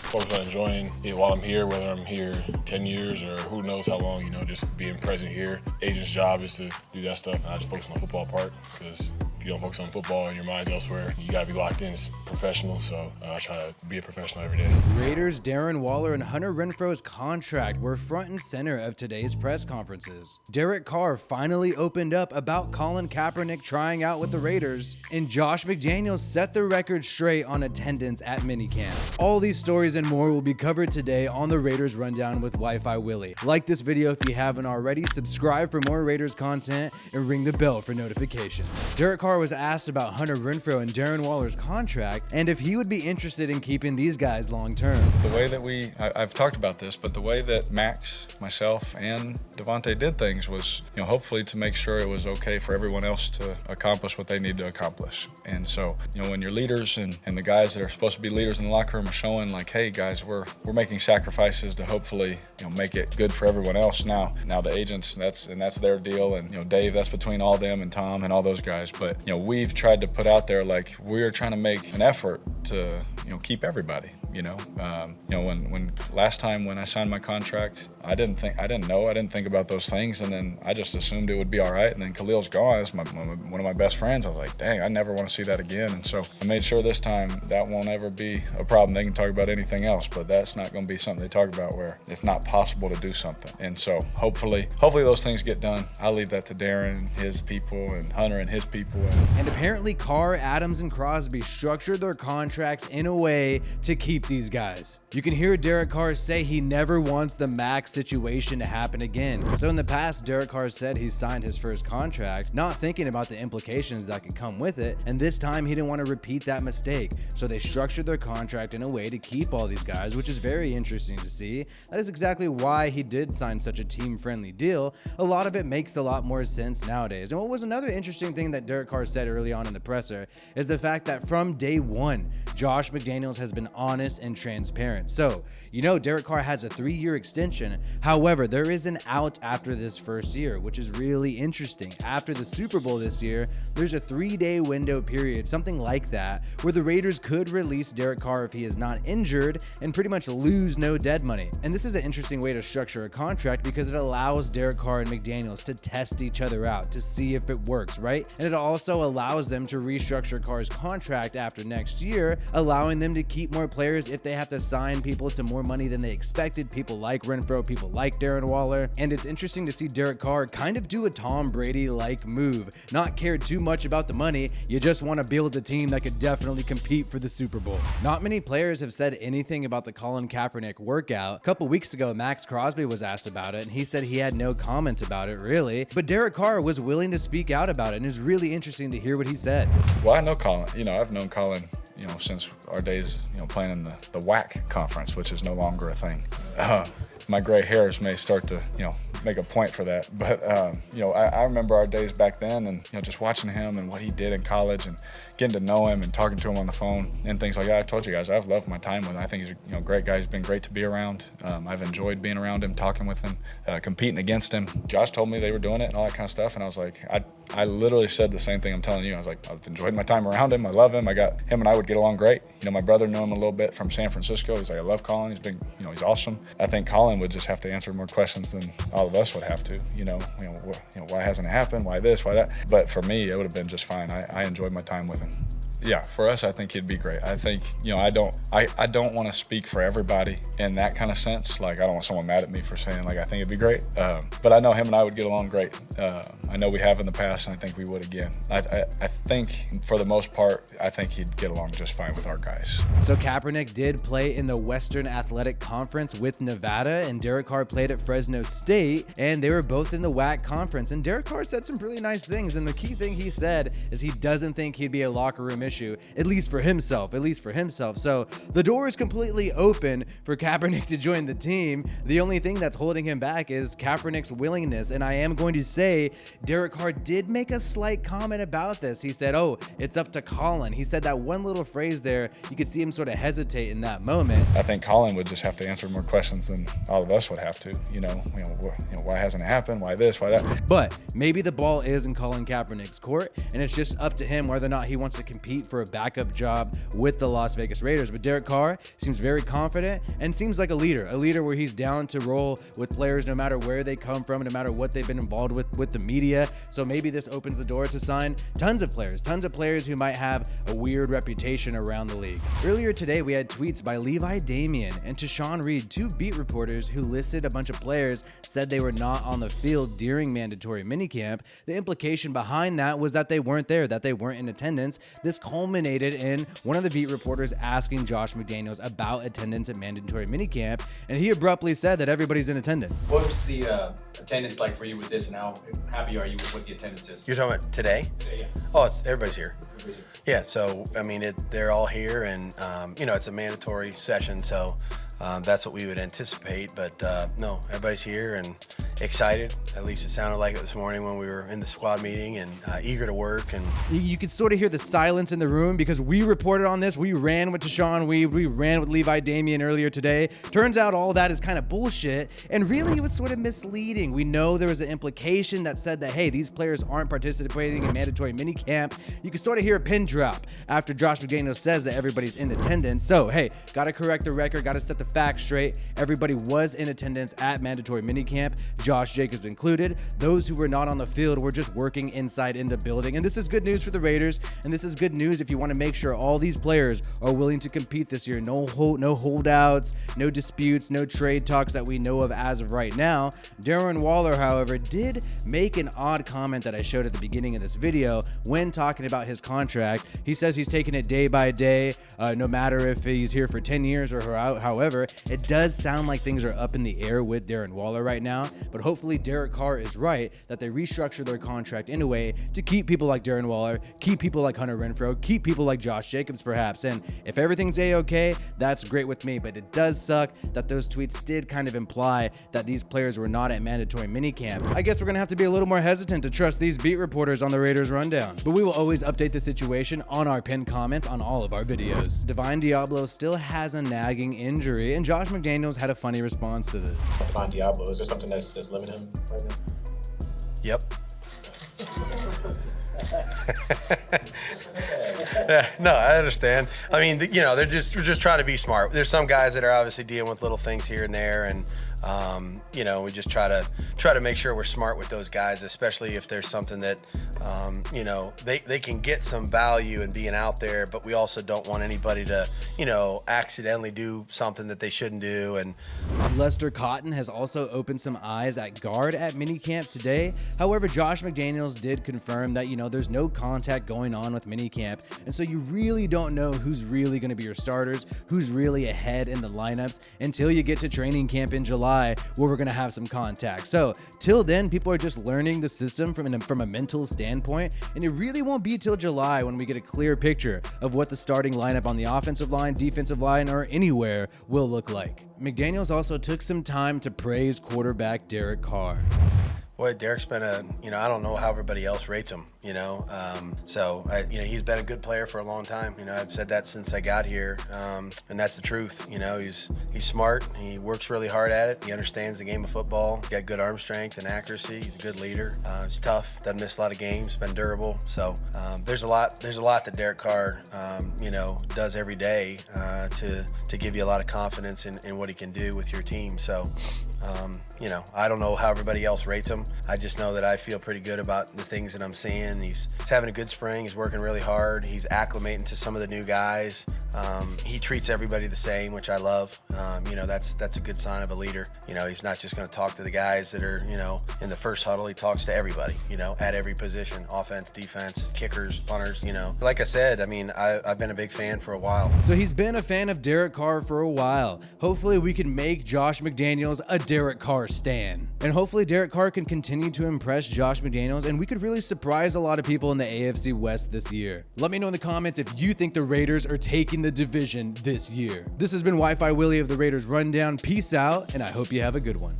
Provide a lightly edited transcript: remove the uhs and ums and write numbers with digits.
focus on enjoying it while I'm here, whether I'm here 10 years or who knows how long, just being present here. Agent's job is to do that stuff, and I just focus on the football part, because if you don't focus on football and your mind's elsewhere, you gotta be locked in. It's professional, so I try to be a professional every day. Raiders Darren Waller and Hunter Renfrow's contract were front and center of today's press conferences. Derek Carr finally opened up about Colin Kaepernick trying out with the Raiders, and Josh McDaniels set the record straight on attendance at minicamp. All these stories and more will be covered today on the Raiders Rundown with WiFiWillie. Like this video if you haven't already, subscribe for more Raiders content, and ring the bell for notifications. Derek Carr was asked about Hunter Renfrow and Darren Waller's contract and if he would be interested in keeping these guys long term. The way that I've talked about this, but the way that Max, myself, and Devontae did things was, hopefully to make sure it was okay for everyone else to accomplish what they need to accomplish. And so, when your leaders and the guys that are supposed to be leaders in the locker room are showing like, hey guys, we're making sacrifices to hopefully, make it good for everyone else. Now the agents, that's their deal, and Dave, that's between all them and Tom and all those guys. But we've tried to put out there like we're trying to make an effort to keep everybody. When last time when I signed my contract, I didn't think about those things, and then I just assumed it would be all right. And then Khalil's gone. It's one of my best friends. I was like, dang, I never want to see that again. And so I made sure this time that won't ever be a problem. They can talk about anything else, but that's not going to be something they talk about where it's not possible to do something. And so hopefully those things get done. I'll leave that to Darren and his people and Hunter and his people. And apparently Carr, Adams, and Crosby structured their contracts in a way to keep these guys. You can hear Derek Carr say he never wants the Max situation to happen again. So in the past, Derek Carr said he signed his first contract, not thinking about the implications that could come with it, and this time he didn't want to repeat that mistake. So they structured their contract in a way to keep all these guys, which is very interesting to see. That is exactly why he did sign such a team-friendly deal. A lot of it makes a lot more sense nowadays. And what was another interesting thing that Derek Carr said early on in the presser is the fact that from day one, Josh McDaniels has been honest and transparent. So, Derek Carr has a 3-year extension. However, there is an out after this first year, which is really interesting. After the Super Bowl this year, there's a 3-day window period, something like that, where the Raiders could release Derek Carr if he is not injured and pretty much lose no dead money. And this is an interesting way to structure a contract because it allows Derek Carr and McDaniels to test each other out to see if it works, right? And it also allows them to restructure Carr's contract after next year, allowing them to keep more players if they have to sign people to more money than they expected, people like Renfrow, people like Darren Waller. And it's interesting to see Derek Carr kind of do a Tom Brady-like move, not care too much about the money, you just want to build a team that could definitely compete for the Super Bowl. Not many players have said anything about the Colin Kaepernick workout. A couple weeks ago, Max Crosby was asked about it, and he said he had no comment about it, really. But Derek Carr was willing to speak out about it, and it's really interesting to hear what he said. Well, I know Colin. I've known Colin, since our days, playing in the WAC conference, which is no longer a thing. My gray hairs may start to, make a point for that. But, I remember our days back then and, just watching him and what he did in college and getting to know him and talking to him on the phone and things like that. I told you guys, I've loved my time with him. I think he's a great guy. He's been great to be around. I've enjoyed being around him, talking with him, competing against him. Josh told me they were doing it and all that kind of stuff. And I was like, I literally said the same thing I'm telling you. I was like, I've enjoyed my time around him. I love him. Him and I would get along great. My brother knew him a little bit from San Francisco. He's like, I love Colin. He's been, he's awesome. I think Colin would just have to answer more questions than all of us would have to. Why hasn't it happened? Why this? Why that? But for me, it would have been just fine. I enjoyed my time with him. Yeah, for us, I think he'd be great. I think, I don't want to speak for everybody in that kind of sense. Like, I don't want someone mad at me for saying, like, I think it'd be great. But I know him and I would get along great. I know we have in the past, and I think we would again. I think, for the most part, I think he'd get along just fine with our guys. So Kaepernick did play in the Western Athletic Conference with Nevada, and Derek Carr played at Fresno State, and they were both in the WAC conference. And Derek Carr said some really nice things, and the key thing he said is he doesn't think he'd be a locker room issue, at least for himself. So the door is completely open for Kaepernick to join the team. The only thing that's holding him back is Kaepernick's willingness. And I am going to say Derek Carr did make a slight comment about this. He said, oh, it's up to Colin. He said that one little phrase there. You could see him sort of hesitate in that moment. I think Colin would just have to answer more questions than all of us would have to. Why hasn't it happened? Why this? Why that? But maybe the ball is in Colin Kaepernick's court, and it's just up to him whether or not he wants to compete compete for a backup job with the Las Vegas Raiders. But Derek Carr seems very confident and seems like a leader where he's down to roll with players no matter where they come from, no matter what they've been involved with the media. So maybe this opens the door to sign tons of players who might have a weird reputation around the league. Earlier today, we had tweets by Levi Damien and Tashawn Reed, two beat reporters who listed a bunch of players, said they were not on the field during mandatory minicamp. The implication behind that was that they weren't there, that they weren't in attendance. This culminated in one of the beat reporters asking Josh McDaniels about attendance at mandatory minicamp, and he abruptly said that everybody's in attendance. What was the attendance like for you with this, and how happy are you with what the attendance is? You're talking about today? Today, yeah. Oh, everybody's here. Yeah, so, I mean, they're all here, and, it's a mandatory session, so that's what we would anticipate. But, no, everybody's here and excited. At least it sounded like it this morning when we were in the squad meeting, and eager to work. And you could sort of hear the silence in the room because we reported on this. We ran with Tashawn. We ran with Levi Damien earlier today. Turns out all that is kind of bullshit, and really it was sort of misleading. We know there was an implication that said that, hey, these players aren't participating in mandatory minicamp. You can sort of hear a pin drop after Josh McDaniels says that everybody's in attendance. So, hey, got to correct the record, got to set the facts straight. Everybody was in attendance at mandatory minicamp, Josh Jacobs included. Those who were not on the field were just working inside in the building. And this is good news for the Raiders, and this is good news if you want to make sure all these players are willing to compete this year. No holdouts, no disputes, no trade talks that we know of as of right now. Darren Waller, however, did make an odd comment that I showed at the beginning of this video when talking about his contract. He says he's taking it day by day, no matter if he's here for 10 years or however. It does sound like things are up in the air with Darren Waller right now, but hopefully Derek Carr is right that they restructure their contract in a way to keep people like Darren Waller, keep people like Hunter Renfrow, keep people like Josh Jacobs perhaps. And if everything's a-okay, that's great with me, but it does suck that those tweets did kind of imply that these players were not at mandatory minicamp. I guess we're gonna have to be a little more hesitant to trust these beat reporters on the Raiders Rundown, but we will always update the situation on our pinned comment on all of our videos. Divine Deablo still has a nagging injury, and Josh McDaniels had a funny response to this. Divine Deablo, is there something that's limiting him right now? yep. No, I understand. I mean, they're just trying to be smart. There's some guys that are obviously dealing with little things here and there, and we just try to make sure we're smart with those guys, especially if there's something that they can get some value in being out there, but we also don't want anybody to accidentally do something that they shouldn't do. And Lester Cotton has also opened some eyes at guard at minicamp today. However, Josh McDaniels did confirm that there's no contact going on with minicamp, and so you really don't know who's really going to be your starters, who's really ahead in the lineups until you get to training camp in July, where we're going to have some contact. So till then, people are just learning the system from a mental standpoint, and it really won't be till July when we get a clear picture of what the starting lineup on the offensive line, defensive line, or anywhere will look like. McDaniels also took some time to praise quarterback Derek Carr. Boy, Derek's been I don't know how everybody else rates him, he's been a good player for a long time. I've said that since I got here, and that's the truth. He's smart. He works really hard at it. He understands the game of football. He's got good arm strength and accuracy. He's a good leader. He's tough. Doesn't miss a lot of games. Been durable. So there's a lot that Derek Carr, does every day to give you a lot of confidence in what he can do with your team. So. I don't know how everybody else rates him. I just know that I feel pretty good about the things that I'm seeing. He's having a good spring. He's working really hard. He's acclimating to some of the new guys. He treats everybody the same, which I love. That's a good sign of a leader. He's not just going to talk to the guys that are, in the first huddle. He talks to everybody, at every position, offense, defense, kickers, punters, Like I said, I've been a big fan for a while. So he's been a fan of Derek Carr for a while. Hopefully we can make Josh McDaniels a Derek Carr stan. And hopefully Derek Carr can continue to impress Josh McDaniels, and we could really surprise a lot of people in the AFC West this year. Let me know in the comments if you think the Raiders are taking the division this year. This has been WiFiWillie of the Raiders Rundown. Peace out, and I hope you have a good one.